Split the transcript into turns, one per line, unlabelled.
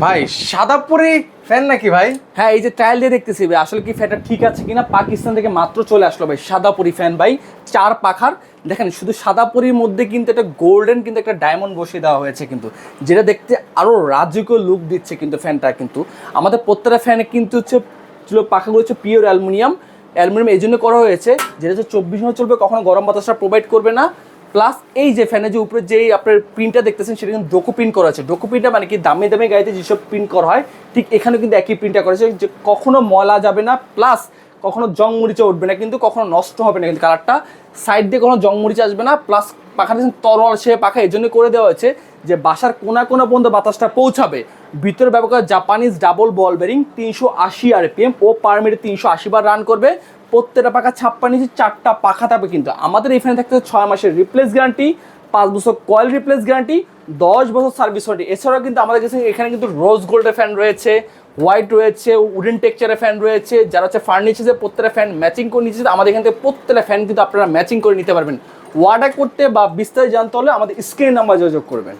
ভাই সাদাপুরি ফ্যান নাকি ভাই?
হ্যাঁ, এই যে ট্রায়াল দিয়ে দেখতেছি ভাই আসলে কি ফ্যানটা ঠিক আছে কিনা। পাকিস্তান থেকে মাত্র চলে আসলো ভাই সাদাপুরি ফ্যান ভাই, 4 পাখার। দেখেন শুধু সাদাপুরির মধ্যে কিন্তু একটা গোল্ডেন কিন্তু একটা ডায়মন্ড বসিয়ে দেওয়া হয়েছে কিন্তু, যেটা দেখতে আরও রাজকীয় লুক দিচ্ছে কিন্তু ফ্যানটা। কিন্তু আমাদের প্রত্যেকটা ফ্যানে কিন্তু হচ্ছে পাখাগুলো হচ্ছে পিওর অ্যালুমিনিয়াম এই জন্য করা হয়েছে, যেটা হচ্ছে 24 ঘন্টা চলবে, কখনো গরম বাতাসটা প্রোভাইড করবে না। প্লাস এই যে ফ্যানের যে উপরে যেই আপনার প্রিন্টটা দেখতেছেন সেটা কিন্তু ডোকো প্রিন্ট করা আছে। ডোকো প্রিন্টটা মানে কি দামি দামি গাড়িতে যেসব প্রিন্ট করা হয় ঠিক এখানে কিন্তু একই প্রিন্টটা করা আছে, যে কখনো ময়লা যাবে না, প্লাস কখনো জং মরিচা উঠবে না, কিন্তু কখনো নষ্ট হবে না কিন্তু কালারটা। সাইড দিয়ে কোনো জং মরিচা আসবে না। প্লাস পাখাটা তরল সে পাখা এই জন্য করে দেওয়া হয়েছে যে বাসার কোনা কোনা পর্যন্ত বাতাসটা পৌঁছাবে। ভিতরে ব্যবহার জাপানিজ ডাবল বল বেরিং 380 RPM ও পার মিনিটে 380 বার রান করবে। প্রত্যেকটা পাখা 56 ইঞ্চি 4টা পাখা থাকবে কিন্তু। আমাদের এখানে থাকতে 6 মাসের রিপ্লেস গ্যারান্টি, 5 বছর কয়েল রিপ্লেস গ্যারান্টি, 10 বছর সার্ভিস ওয়ারেন্টি। এছাড়াও কিন্তু আমাদের কাছে এখানে কিন্তু রোজ গোল্ডের ফ্যান রয়েছে, হোয়াইট রয়েছে, উডেন টেক্সচারের ফ্যান রয়েছে। যারা হচ্ছে ফার্নিচারে প্রত্যেকটা ফ্যান ম্যাচিং করে নিচ্ছে, আমাদের এখান থেকে প্রত্যেকটা ফ্যান কিন্তু আপনারা ম্যাচিং করে নিতে পারবেন। অর্ডার করতে বা বিস্তারিত জানতে হলে আমাদের স্ক্রিন নাম্বার যোগাযোগ করবেন।